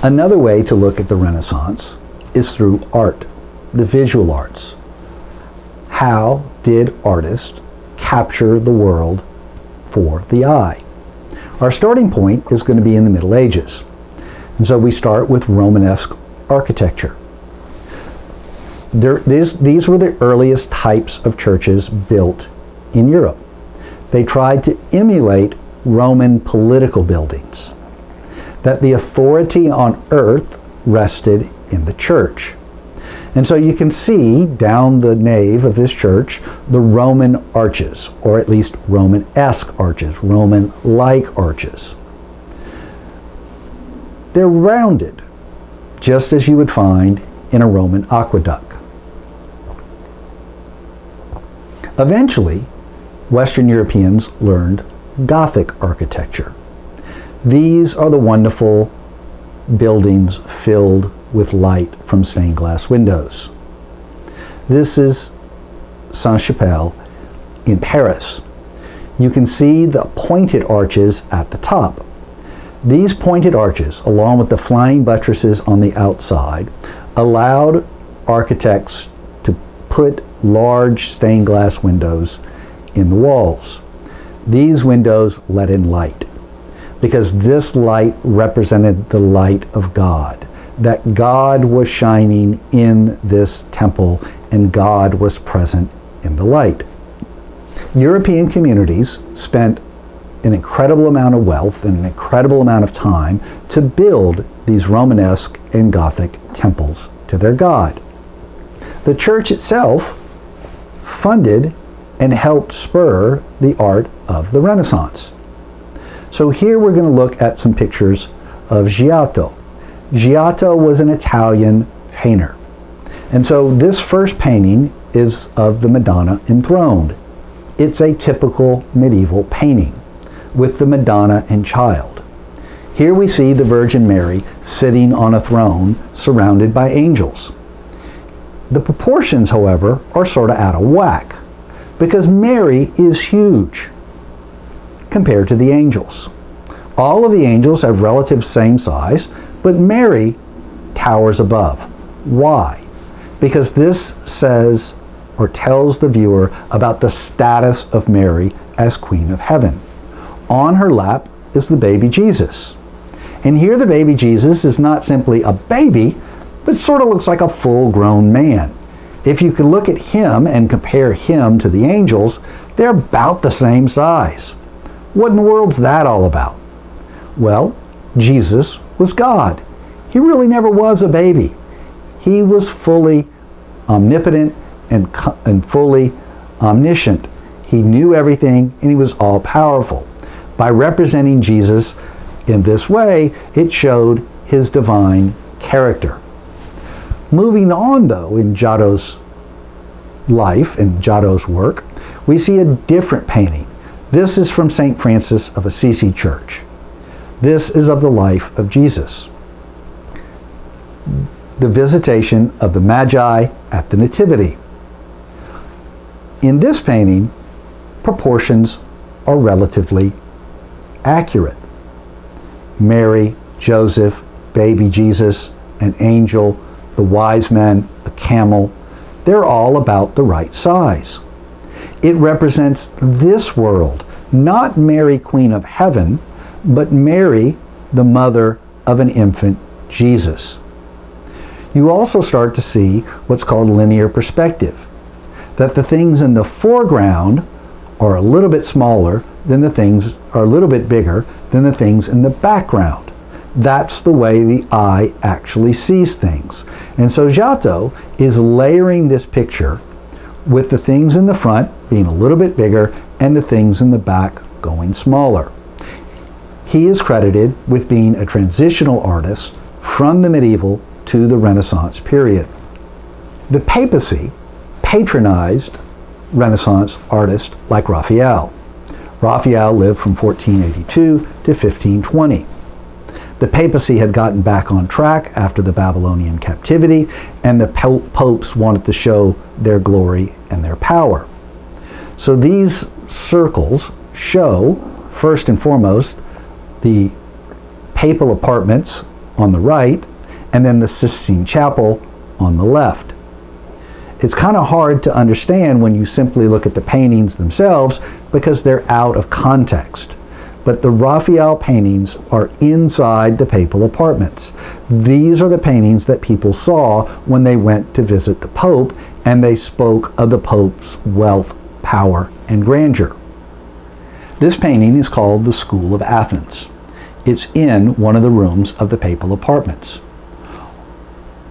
Another way to look at the Renaissance is through art, the visual arts. How did artists capture the world for the eye? Our starting point is going to be in the Middle Ages. And so we start with Romanesque architecture. These were the earliest types of churches built in Europe. They tried to emulate Roman political buildings, that the authority on earth rested in the church. And so you can see down the nave of this church the Roman arches, or at least Roman-esque arches, Roman-like arches. They're rounded, just as you would find in a Roman aqueduct. Eventually, Western Europeans learned Gothic architecture. These are the wonderful buildings filled with light from stained glass windows. This is Sainte-Chapelle in Paris. You can see the pointed arches at the top. These pointed arches, along with the flying buttresses on the outside, allowed architects to put large stained glass windows in the walls. These windows let in light, because this light represented the light of God, that God was shining in this temple and God was present in the light. European communities spent an incredible amount of wealth and an incredible amount of time to build these Romanesque and Gothic temples to their God. The church itself funded and helped spur the art of the Renaissance. So here we're going to look at some pictures of Giotto. Giotto was an Italian painter. And so this first painting is of the Madonna enthroned. It's a typical medieval painting with the Madonna and child. Here we see the Virgin Mary sitting on a throne surrounded by angels. The proportions, however, are sort of out of whack because Mary is huge compared to the angels. All of the angels have relative same size, but Mary towers above. Why? Because this says or tells the viewer about the status of Mary as Queen of Heaven. On her lap is the baby Jesus. And here the baby Jesus is not simply a baby, but sort of looks like a full-grown man. If you can look at him and compare him to the angels, they're about the same size. What in the world's that all about? Well, Jesus was God. He really never was a baby. He was fully omnipotent and fully omniscient. He knew everything and he was all-powerful. By representing Jesus in this way, it showed his divine character. Moving on, though, in Giotto's life and Giotto's work, we see a different painting. This is from St. Francis of Assisi Church. This is of the life of Jesus. The visitation of the Magi at the Nativity. In this painting, proportions are relatively accurate. Mary, Joseph, baby Jesus, an angel, the wise men, a camel, they're all about the right size. It represents this world, not Mary, Queen of Heaven, but Mary, the mother of an infant Jesus. You also start to see what's called linear perspective, that the things in the foreground are a little bit smaller than the things, are a little bit bigger than the things in the background. That's the way the eye actually sees things. And so Giotto is layering this picture with the things in the front being a little bit bigger and the things in the back going smaller. He is credited with being a transitional artist from the medieval to the Renaissance period. The papacy patronized Renaissance artists like Raphael. Raphael lived from 1482 to 1520. The papacy had gotten back on track after the Babylonian captivity, and the popes wanted to show their glory and their power. So these circles show, first and foremost, the papal apartments on the right, and then the Sistine Chapel on the left. It's kind of hard to understand when you simply look at the paintings themselves because they're out of context. But the Raphael paintings are inside the papal apartments. These are the paintings that people saw when they went to visit the Pope, and they spoke of the Pope's wealth, power, and grandeur. This painting is called the School of Athens. It's in one of the rooms of the papal apartments.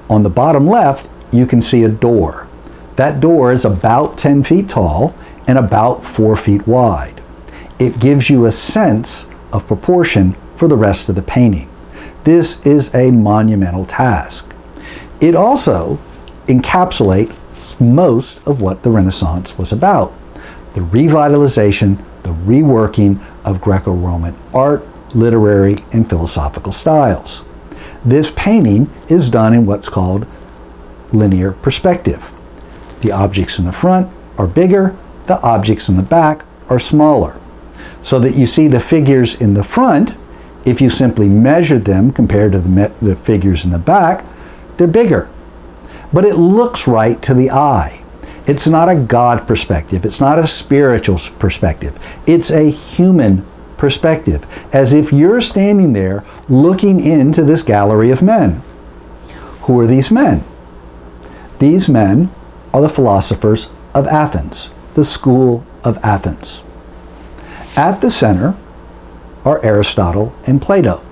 On the bottom left, you can see a door. That door is about 10 feet tall and about 4 feet wide. It gives you a sense of proportion for the rest of the painting. This is a monumental task. It also encapsulates most of what the Renaissance was about: the revitalization, the reworking of Greco-Roman art, literary, and philosophical styles. This painting is done in what's called linear perspective. The objects in the front are bigger, the objects in the back are smaller. So that you see the figures in the front, if you simply measured them compared to the figures in the back, they're bigger. But it looks right to the eye. It's not a God perspective. It's not a spiritual perspective. It's a human perspective, as if you're standing there looking into this gallery of men. Who are these men? These men are the philosophers of Athens, the School of Athens. At the center are Aristotle and Plato.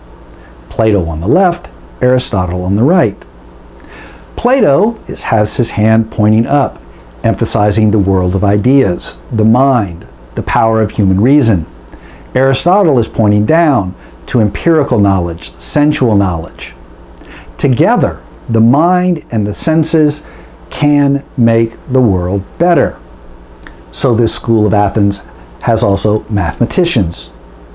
Plato on the left, Aristotle on the right. Plato has his hand pointing up, emphasizing the world of ideas, the mind, the power of human reason. Aristotle is pointing down to empirical knowledge, sensual knowledge. Together, the mind and the senses can make the world better. So this School of Athens has also mathematicians,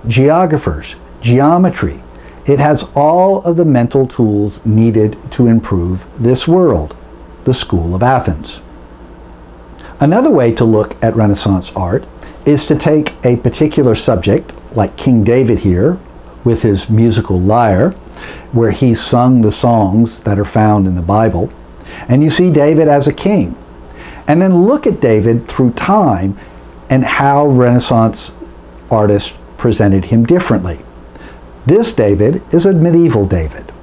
geographers, geometry. It has all of the mental tools needed to improve this world, the School of Athens. Another way to look at Renaissance art is to take a particular subject, like King David here, with his musical lyre, where he sung the songs that are found in the Bible, and you see David as a king. And then look at David through time and how Renaissance artists presented him differently. This David is a medieval David.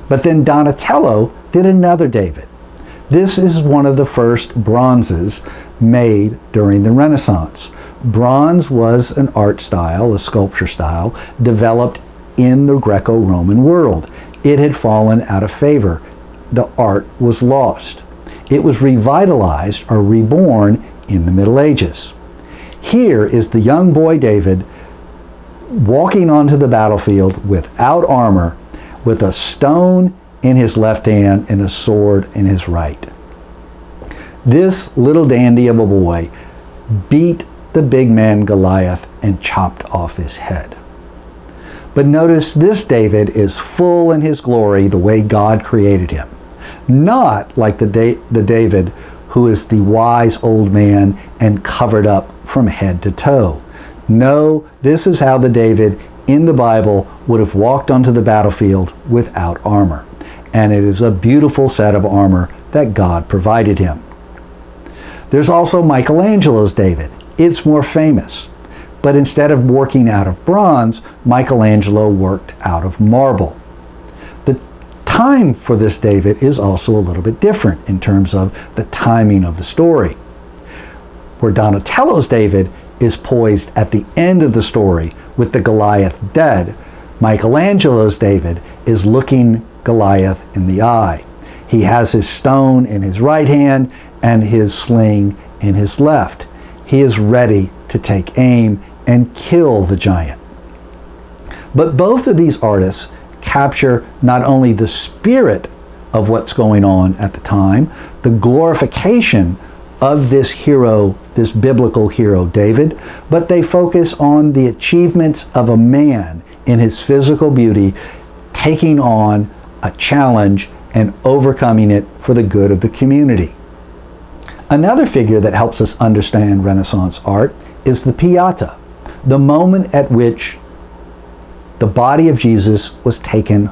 But then Donatello did another David. This is one of the first bronzes made during the Renaissance. Bronze was an art style, a sculpture style, developed in the Greco-Roman world. It had fallen out of favor. The art was lost. It was revitalized or reborn in the Middle Ages. Here is the young boy David walking onto the battlefield without armor, with a stone in his left hand and a sword in his right. This little dandy of a boy beat the big man Goliath and chopped off his head. But notice this David is full in his glory the way God created him. Not like the David who is the wise old man and covered up from head to toe. No, this is how the David in the Bible would have walked onto the battlefield without armor. And it is a beautiful set of armor that God provided him. There's also Michelangelo's David. It's more famous. But instead of working out of bronze, Michelangelo worked out of marble. The time for this David is also a little bit different in terms of the timing of the story. Where Donatello's David is poised at the end of the story with the Goliath dead, Michelangelo's David is looking Goliath in the eye. He has his stone in his right hand and his sling in his left. He is ready to take aim and kill the giant. But both of these artists capture not only the spirit of what's going on at the time, the glorification of this hero, this biblical hero David, but they focus on the achievements of a man in his physical beauty, taking on a challenge and overcoming it for the good of the community. Another figure that helps us understand Renaissance art is the Pietà, the moment at which the body of Jesus was taken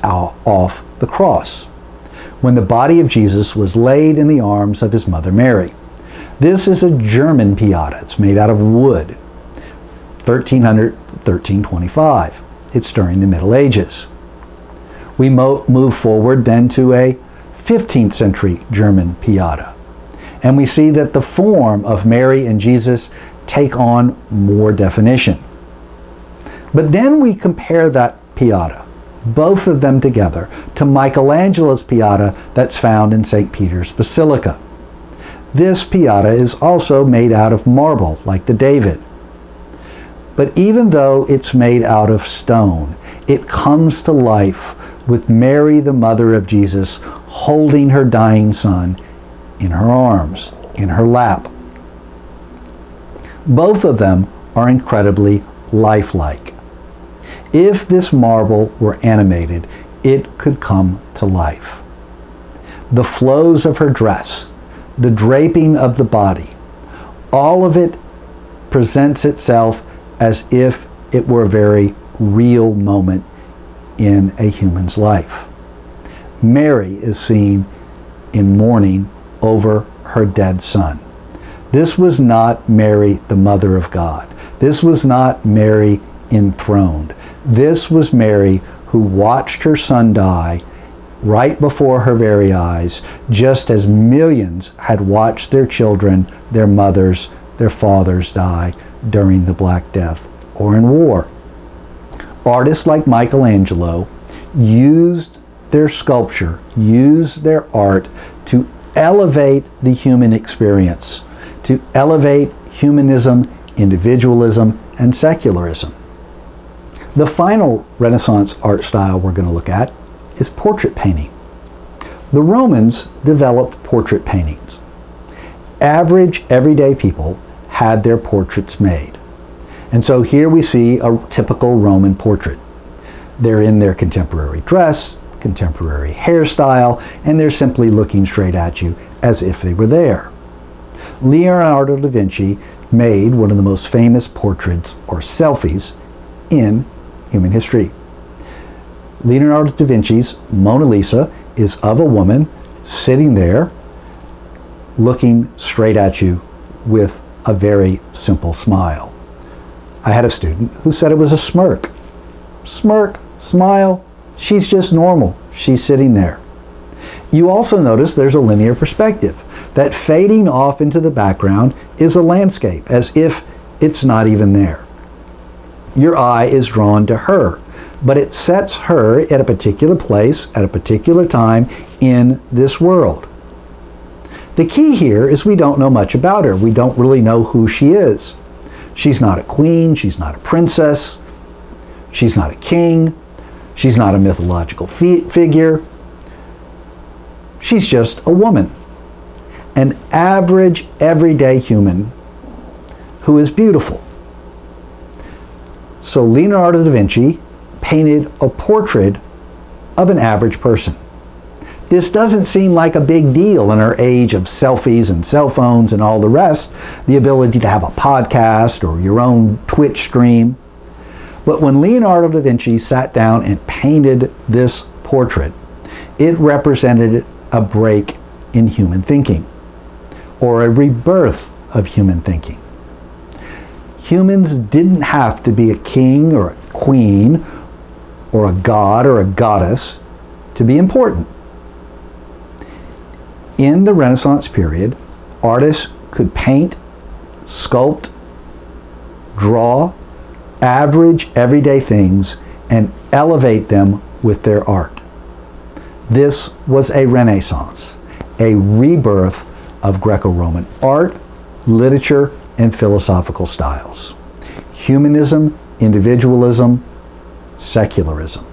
off the cross, when the body of Jesus was laid in the arms of his mother Mary. This is a German Pieta. It's made out of wood, 1300, 1325. It's during the Middle Ages. We move forward then to a 15th century German Pieta. And we see that the form of Mary and Jesus take on more definition. But then we compare that Pieta, both of them together, to Michelangelo's Pieta that's found in St. Peter's Basilica. This Pieta is also made out of marble, like the David. But even though it's made out of stone, it comes to life with Mary, the mother of Jesus, holding her dying son in her arms, in her lap. Both of them are incredibly lifelike. If this marble were animated, it could come to life. The flows of her dress, the draping of the body, all of it presents itself as if it were a very real moment in a human's life. Mary is seen in mourning over her dead son. This was not Mary, the mother of God. This was not Mary enthroned. This was Mary who watched her son die right before her very eyes, just as millions had watched their children, their mothers, their fathers die during the Black Death or in war. Artists like Michelangelo used their sculpture, used their art to elevate the human experience, to elevate humanism, individualism, and secularism. The final Renaissance art style we're going to look at is portrait painting. The Romans developed portrait paintings. Average, everyday people had their portraits made. And so here we see a typical Roman portrait. They're in their contemporary dress, contemporary hairstyle, and they're simply looking straight at you as if they were there. Leonardo da Vinci made one of the most famous portraits or selfies in human history. Leonardo da Vinci's Mona Lisa is of a woman sitting there looking straight at you with a very simple smile. I had a student who said it was a smirk. Smirk, smile, she's just normal. She's sitting there. You also notice there's a linear perspective. That fading off into the background is a landscape, as if it's not even there. Your eye is drawn to her, but it sets her at a particular place, at a particular time in this world. The key here is we don't know much about her. We don't really know who she is. She's not a queen, she's not a princess, she's not a king, she's not a mythological figure. She's just a woman, an average, everyday human who is beautiful. So Leonardo da Vinci painted a portrait of an average person. This doesn't seem like a big deal in our age of selfies and cell phones and all the rest, the ability to have a podcast or your own Twitch stream. But when Leonardo da Vinci sat down and painted this portrait, it represented a break in human thinking, or a rebirth of human thinking. Humans didn't have to be a king or a queen or a god or a goddess to be important. In the Renaissance period, artists could paint, sculpt, draw average, everyday things and elevate them with their art. This was a Renaissance, a rebirth of Greco-Roman art, literature, and philosophical styles. Humanism, individualism, secularism.